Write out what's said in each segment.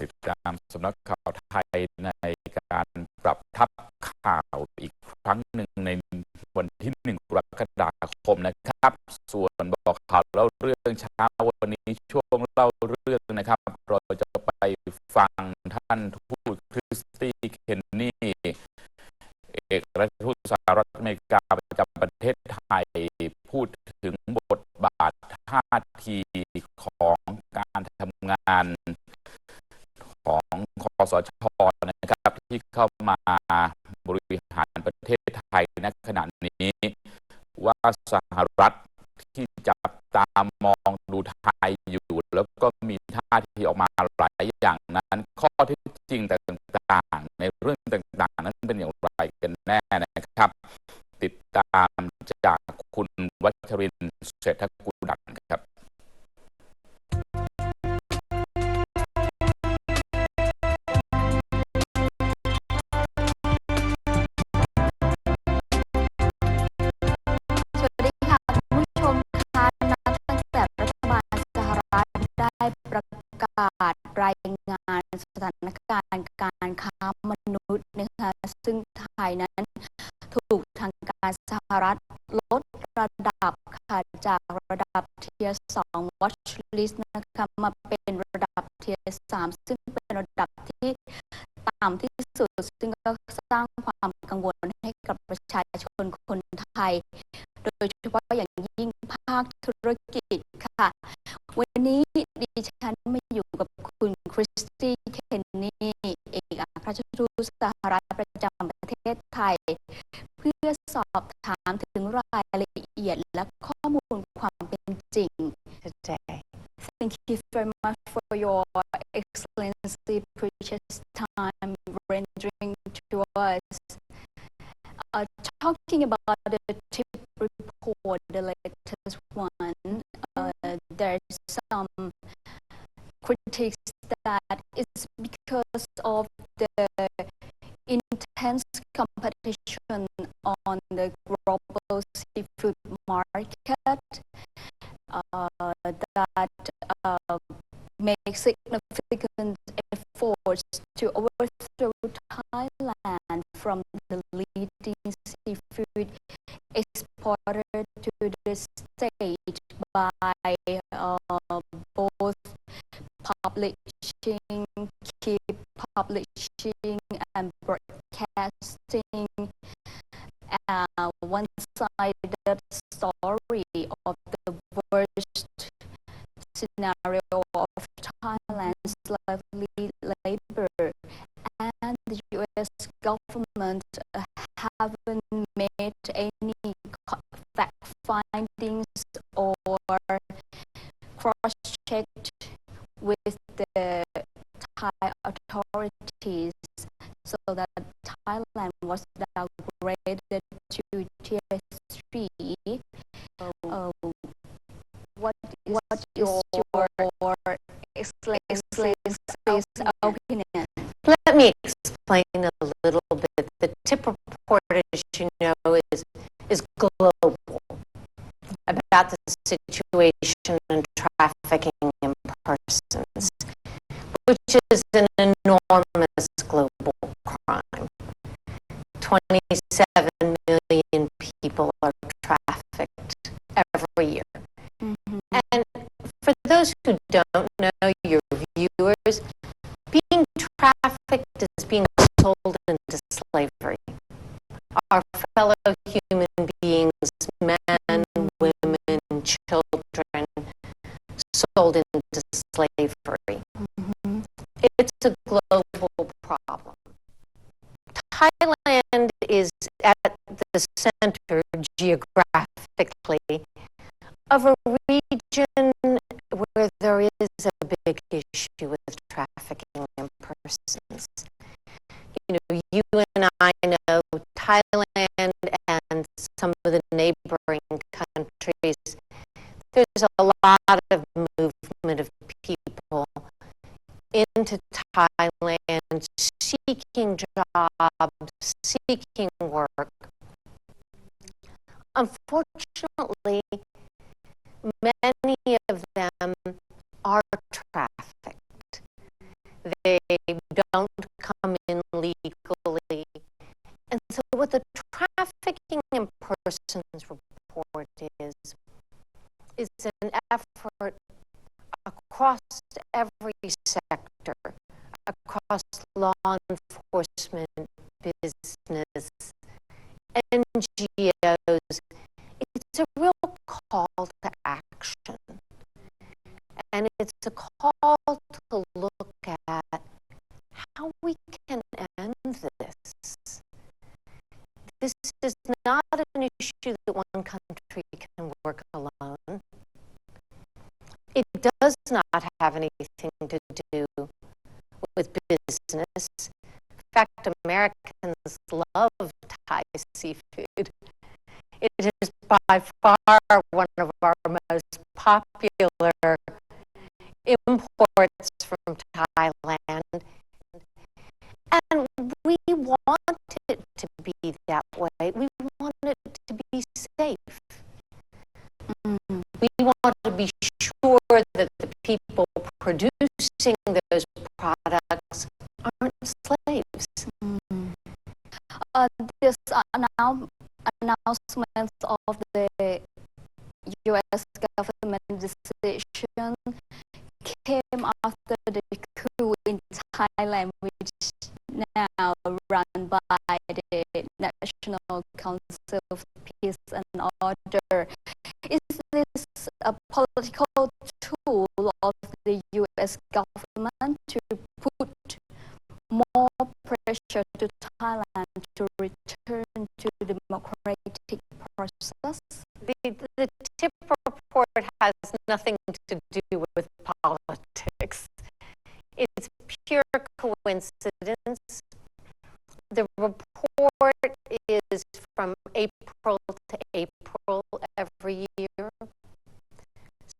ติดตามสำนักข่าวไทยในการปรับทับข่าวอีกครั้งหนึ่งในวันที่1 กรกฎาคมนะครับส่วนบอกข่าวเล่าเรื่องเช้าวันนี้ช่วงเล่าเรื่องนะครับเราจะไปฟังท่านทูตคริสตี้เคนนี่เอกอัครราชทูตสหรัฐอเมริกาประจำประเทศไทยพูดถึงบทบาทท่าทีของการทำงานของคสช.นะครับที่เข้ามาบริหารประเทศไทยณขณะนี้ว่าสหรัฐที่จับตามองดูไทยอยู่แล้วก็มีท่าทีออกมาหลายอย่างนั้นข้อเท็จจริงต่างๆในเรื่องต่างๆนั้นเป็นอย่างไรกันแน่นะครับติดตามจากคุณวัชรินทร์เศรษฐกุลดันครับรายงานสถานการณ์การค้ามนุษย์นะคะซึ่งไทยนั้นถูกทางการสหรัฐลดระดับค่ะจากระดับ Tier 2 Watch List นะคะมาเป็นระดับ Tier 3 ซึ่งเป็นระดับที่ต่ำที่สุดซึ่งก็สร้างความกังวลให้กับประชาชนคนไทยโดยเฉพาะอย่างยิ่งภาคธุรกิจค่ะวันนี้ดิฉันมาอยู่กับคุณคริสตี้เคนนี่เอกอัครราชทูตสหรัฐประจำประเทศไทยเพื่อสอบถามถึงรายละเอียดและข้อมูลความเป็นจริง Thank you very much for your excellency precious time rendering to us. Talking about the TIP report, the latest one, there's some critics that it's because of the intense competition on the global seafood market that make significant efforts to overthrow Thailand from the leading seafood exporter to the state by both publishing, keep publishing and broadcasting one-sided story of the worst scenario of Thailand's lively labor, and the U.S. government haven't made any fact findings or cross-checked with the Thai authorities, so that Thailand was downgraded to Tier 3. What is your excellency's opinion? Let me explain a little bit. The TIP report, as you know, is global about the situation in trafficking in persons, which is an enormous global crime. 27 million people are trafficked every year. Mm-hmm. And for those who don't know, your viewers, being trafficked is being sold into slavery. Our fellow human beings, men, women, children, sold into slavery. Mm-hmm. It's a global problem. Thailand is at the center geographically of a region where there is a big issue with trafficking in persons. You know, you and I know Thailand and some of the neighboring countries, there's a lot of movement of people into Thailand seeking jobs, seeking work. Unfortunately, many of them are trafficked. across every sector, across law enforcement, business, NGOs. It's a real call to action. And it's a call to look at how we can end this. This is not an issue that one country can work alone. It does not have anything to do with business. In fact, Americans love Thai seafood. It is by far one of our most popular imports from Thailand. And we want it to be that way. We want it to be safe. We want to be sure that the people producing those products aren't slaves. This announcement of the U.S. government decision came after the coup in Thailand, which now run by the National Council of Peace and Order. Is this a political tool of the U.S. government to put more pressure to Thailand to return to the democratic process? The tip report has nothing to do with politics. It's pure coincidence. The report is from April to April every year.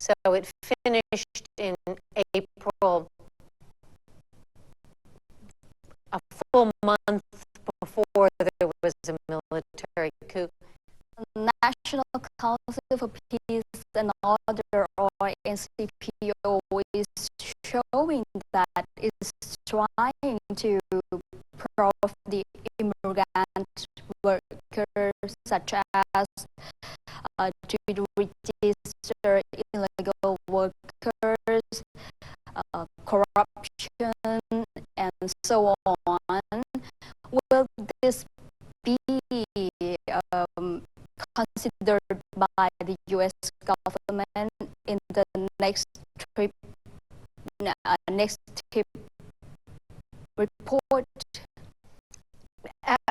So it finished in April, a full month before there was a military coup. National Council for Peace and Order, or NCPO, is showing that it's trying to prove the immigrant workers, such as to register illegal workers, corruption, and so on. Will this be considered by the U.S. government in the next tip report?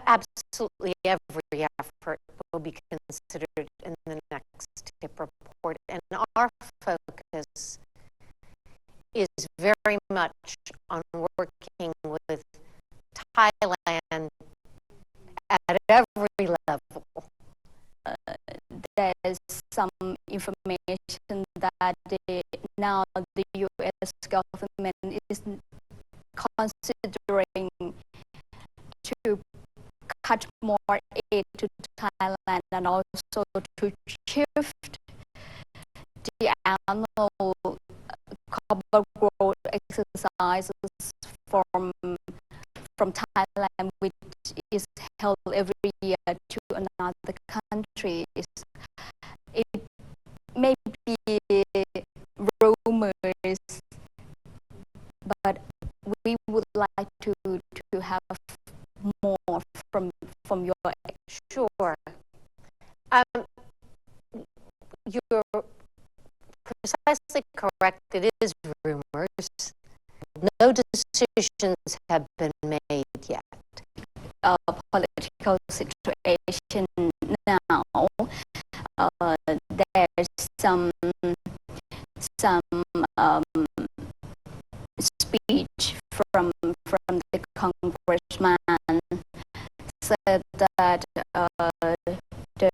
Absolutely every effort will be considered in the next tip report, and our focus is very much on working with Thailand at every level. There's some information that now the U.S. government is considering to cut more aid to Thailand and also to shift the annual copper growth exercises from Thailand, which is held every year, to another country. It may be rumors, but we would like to have more from your. Sure. You're precisely correct. It is rumors. No decisions have been made yet. Political situation now, there's some speech from the congressman said that the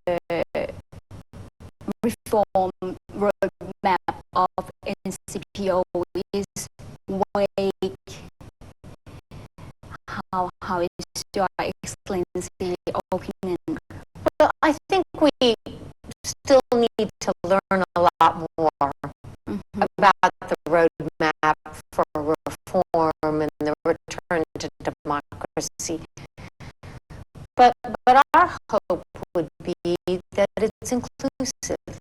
reform roadmap of NCPO is vague. How is your Excellency opinion? Well, I think we still need to learn a lot more about the roadmap for reform and the return to democracy. But our hope would be that it's inclusive,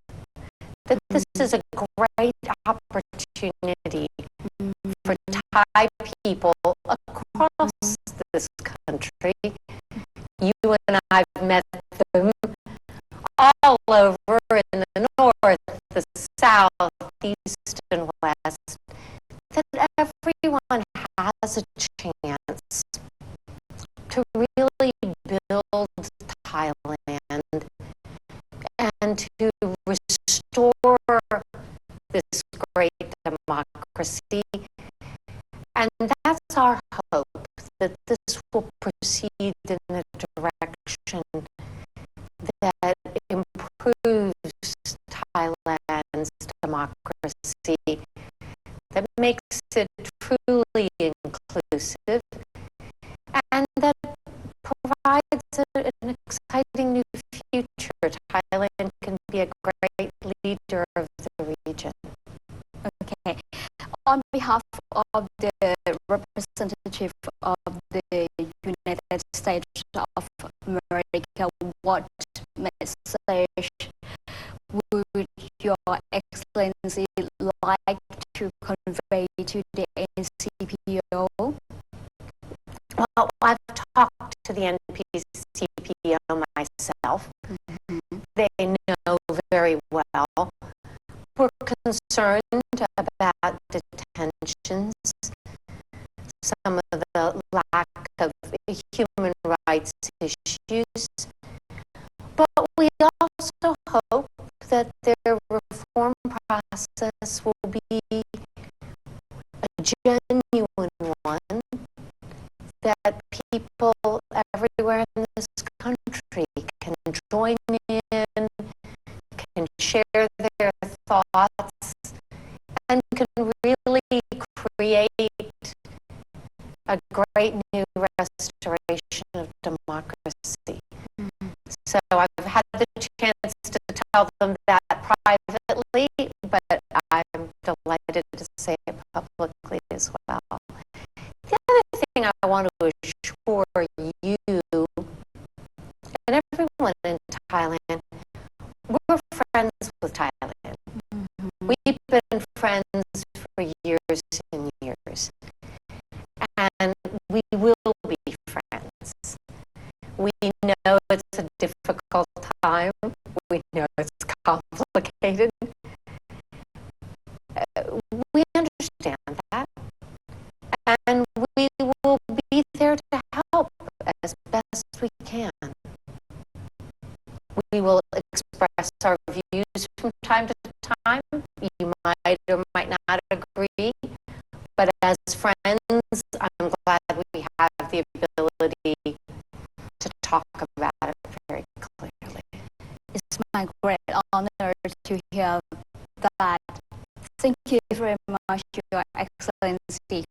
that this is a great opportunity Thai people across this country. You and I have met them all over in the north, the south, east, and west, that everyone has a chance to really build Thailand and to restore this great democracy. And that's our hope, that this will proceed in a direction that improves Thailand's democracy, that makes it truly inclusive, and that provides an exciting new future. Thailand can be a great leader of the region. Okay. On behalf of the representative of the United States of America, what message would Your Excellency like to convey to the NCPO? Well, I've talked to the NCPO myself. They know very well. We're concerned about detentions, some of the lack of human rights issues, but we also hope that their reform process will be a genuine one, that people everywhere in this country can join in, can share their thoughts, and can really create a great new restoration of democracy. So I've had the chance to tell them that privately, but I'm delighted to say it publicly as well. The other thing I want to assure you and everyone in Thailand, we're friends with Thailand. We've been friends for years and years, and we will be friends. We know it's a difficult time. We know it's complicated. We understand that, and we will be there to help as best we can. We will express our views from time to time. You might or might not agree, but as friends, I'm glad we have the ability to talk about it very clearly. It's my great honor to hear that. Thank you very much, Your Excellency.